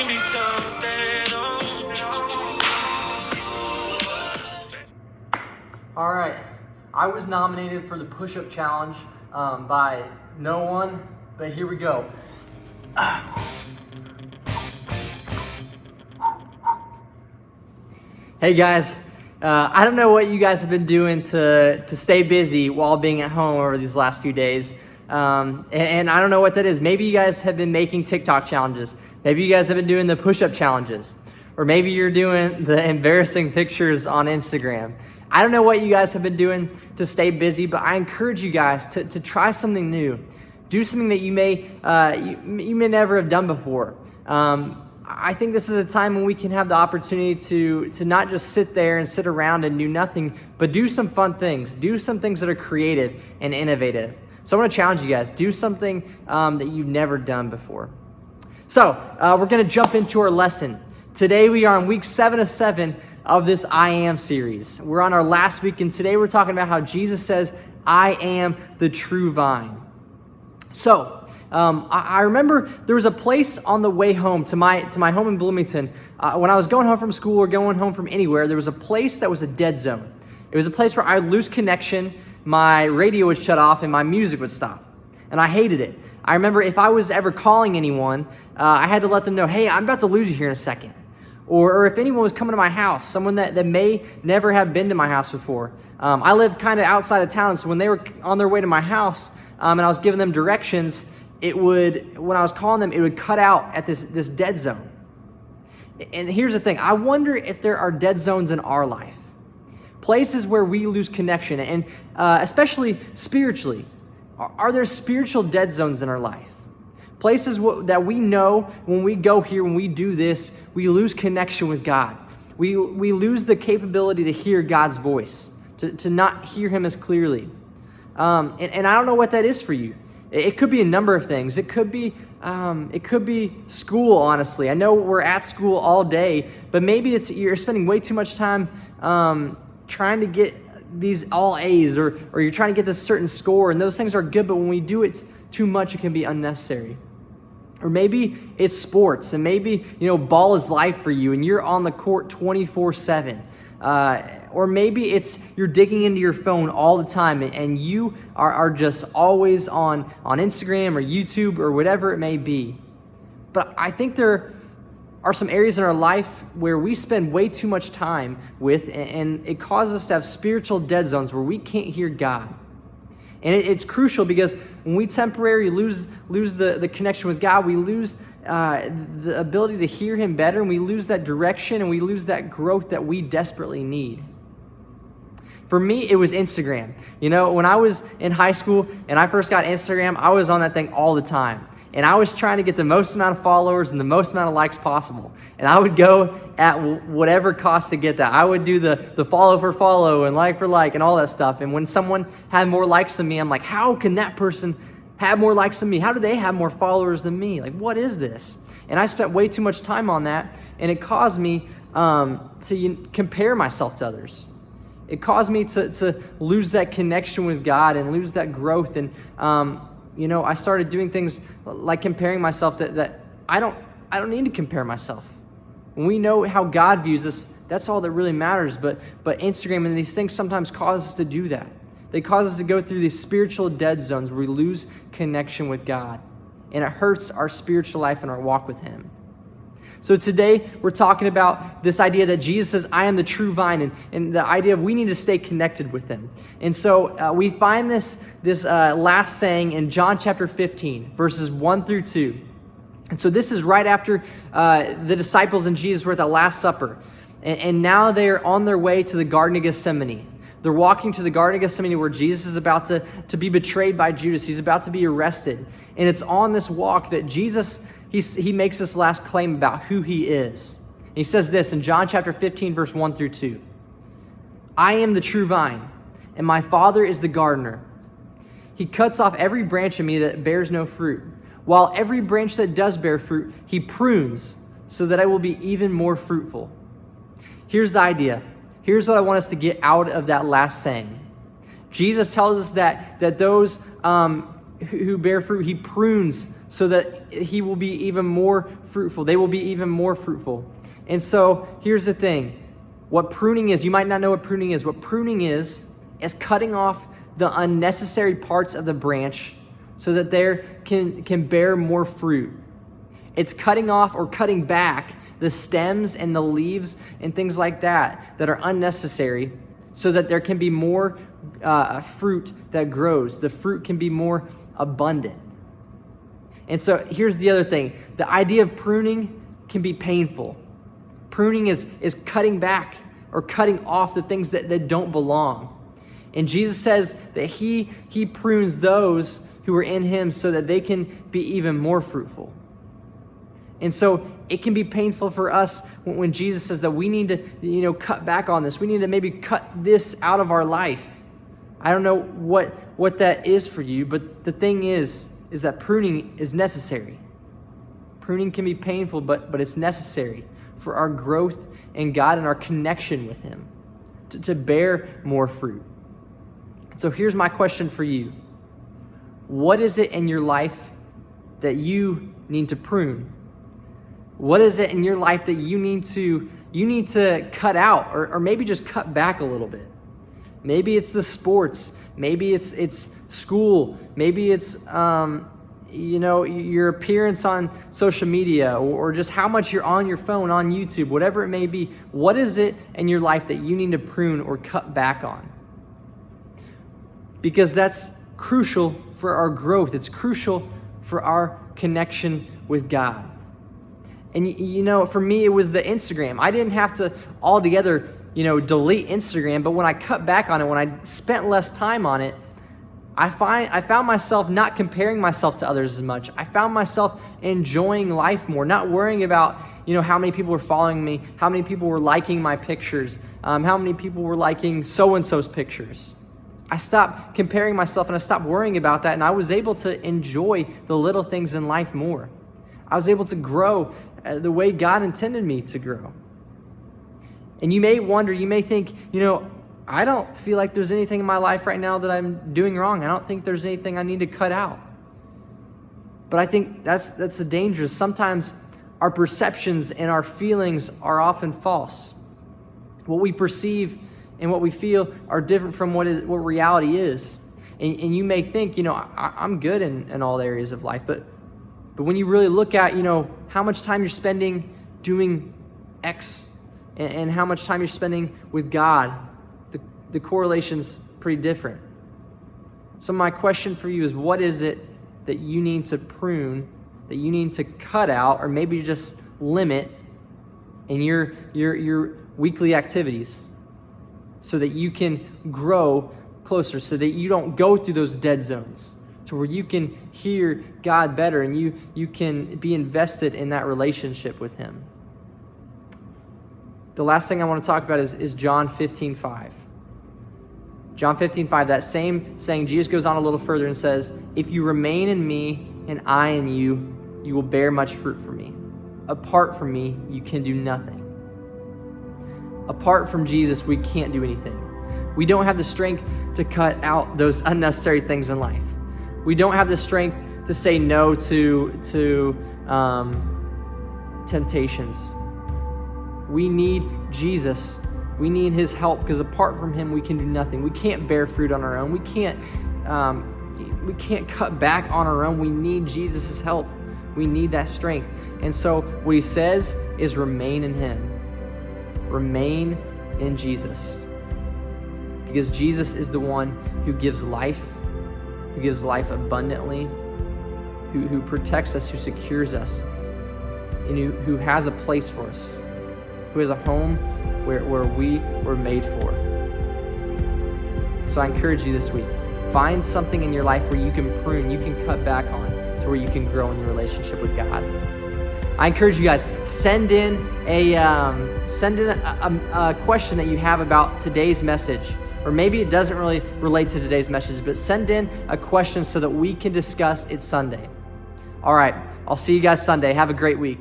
be something. All right, I was nominated for the push-up challenge by no one, but here we go. Hey guys, I don't know what you guys have been doing to stay busy while being at home over these last few days. And I don't know what that is. Maybe you guys have been making TikTok challenges. Maybe you guys have been doing the push-up challenges. Or maybe you're doing the embarrassing pictures on Instagram. I don't know what you guys have been doing to stay busy, but I encourage you guys to try something new. Do something that you may never have done before. I think this is a time when we can have the opportunity to not just sit there and sit around and do nothing, but do some fun things. Do some things that are creative and innovative. So I want to challenge you guys. Do something that you've never done before. So we're going to jump into our lesson. Today we are on week 7 of 7 of this I Am series. We're on our last week, and today we're talking about how Jesus says, I am the true vine. So I remember there was a place on the way home to my home in Bloomington. When I was going home from school or going home from anywhere, there was a place that was a dead zone. It was a place where I would lose connection, my radio would shut off, and my music would stop. And I hated it. I remember if I was ever calling anyone, I had to let them know, hey, I'm about to lose you here in a second. Or if anyone was coming to my house, someone that may never have been to my house before. I lived kind of outside of town, so when they were on their way to my house and I was giving them directions, when I was calling them, it would cut out at this dead zone. And here's the thing, I wonder if there are dead zones in our life. Places where we lose connection, and especially spiritually. Are there spiritual dead zones in our life? Places that we know when we go here, when we do this, we lose connection with God. We lose the capability to hear God's voice, to not hear Him as clearly. And I don't know what that is for you. It could be a number of things. It could be school, honestly. I know we're at school all day, but maybe you're spending way too much time trying to get these all A's, or you're trying to get this certain score, and those things are good, but when we do it too much, it can be unnecessary. Or maybe it's sports, and maybe, ball is life for you, and you're on the court 24/7. Or maybe it's you're digging into your phone all the time, and you are just always on Instagram or YouTube or whatever it may be. But I think there are some areas in our life where we spend way too much time with, and it causes us to have spiritual dead zones where we can't hear God. And it's crucial because when we temporarily lose the connection with God, we lose the ability to hear Him better, and we lose that direction, and we lose that growth that we desperately need. For me, it was Instagram. When I was in high school and I first got Instagram, I was on that thing all the time. And I was trying to get the most amount of followers and the most amount of likes possible. And I would go at whatever cost to get that. I would do the follow for follow and like for like and all that stuff. And when someone had more likes than me, I'm like, how can that person have more likes than me? How do they have more followers than me? Like, what is this? And I spent way too much time on that, and it caused me to compare myself to others. It caused me to lose that connection with God and lose that growth. And I started doing things like comparing myself that I don't need to compare myself. When we know how God views us, that's all that really matters. But Instagram and these things sometimes cause us to do that. They cause us to go through these spiritual dead zones where we lose connection with God. And it hurts our spiritual life and our walk with Him. So today we're talking about this idea that Jesus says, I am the true vine, and the idea of we need to stay connected with Him. And so we find this last saying in John chapter 15, verses 1 through 2. And so this is right after the disciples and Jesus were at the Last Supper. And now they're on their way to the Garden of Gethsemane. They're walking to the Garden of Gethsemane where Jesus is about to be betrayed by Judas. He's about to be arrested. And it's on this walk that Jesus, he makes this last claim about who He is. And He says this in John chapter 15, verse 1 through 2. I am the true vine, and my Father is the gardener. He cuts off every branch in me that bears no fruit, while every branch that does bear fruit, He prunes so that I will be even more fruitful. Here's the idea. Here's what I want us to get out of that last saying. Jesus tells us that those who bear fruit, he prunes so that he will be even more fruitful. They will be even more fruitful. And so here's the thing. What pruning is, you might not know what pruning is. What pruning is cutting off the unnecessary parts of the branch so that there can bear more fruit. It's cutting off or cutting back the stems and the leaves and things like that are unnecessary so that there can be more fruit that grows. The fruit can be more abundant. And so here's the other thing. The idea of pruning can be painful. Pruning is cutting back or cutting off the things that don't belong. And Jesus says that he prunes those who are in him so that they can be even more fruitful. And so it can be painful for us when Jesus says that we need to, cut back on this. We need to maybe cut this out of our life. I don't know what that is for you, but the thing is that pruning is necessary. Pruning can be painful, but it's necessary for our growth in God and our connection with him to bear more fruit. So here's my question for you. What is it in your life that you need to prune? What is it in your life that you need to cut out or maybe just cut back a little bit? Maybe it's the sports. Maybe it's school. Maybe it's your appearance on social media or just how much you're on your phone, on YouTube, whatever it may be. What is it in your life that you need to prune or cut back on? Because that's crucial for our growth. It's crucial for our connection with God. And for me, it was the Instagram. I didn't have to altogether, delete Instagram, but when I cut back on it, when I spent less time on it, I found myself not comparing myself to others as much. I found myself enjoying life more, not worrying about, how many people were following me, how many people were liking my pictures, how many people were liking so-and-so's pictures. I stopped comparing myself and I stopped worrying about that, and I was able to enjoy the little things in life more. I was able to grow the way God intended me to grow. And you may wonder, you may think, I don't feel like there's anything in my life right now that I'm doing wrong. I don't think there's anything I need to cut out. But I think that's the danger. Sometimes our perceptions and our feelings are often false. What we perceive and what we feel are different from what reality is. And you may think, I'm good in all areas of life, but when you really look at, how much time you're spending doing X and how much time you're spending with God, the correlation's pretty different. So my question for you is, what is it that you need to prune, that you need to cut out, or maybe just limit in your weekly activities so that you can grow closer, so that you don't go through those dead zones, to where you can hear God better and you can be invested in that relationship with him. The last thing I want to talk about is John 15:5. John 15:5, that same saying, Jesus goes on a little further and says, if you remain in me and I in you, you will bear much fruit for me. Apart from me, you can do nothing. Apart from Jesus, we can't do anything. We don't have the strength to cut out those unnecessary things in life. We don't have the strength to say no to temptations. We need Jesus. We need his help, because apart from him, we can do nothing. We can't bear fruit on our own. We can't cut back on our own. We need Jesus' help. We need that strength. And so what he says is remain in him. Remain in Jesus. Because Jesus is the one who gives life abundantly, who protects us, who secures us, and who has a place for us, who has a home where we were made for. So I encourage you this week, find something in your life where you can prune, you can cut back on, to where you can grow in your relationship with God. I encourage you guys, send in a question that you have about today's message. Or maybe it doesn't really relate to today's message, but send in a question so that we can discuss it Sunday. All right, I'll see you guys Sunday. Have a great week.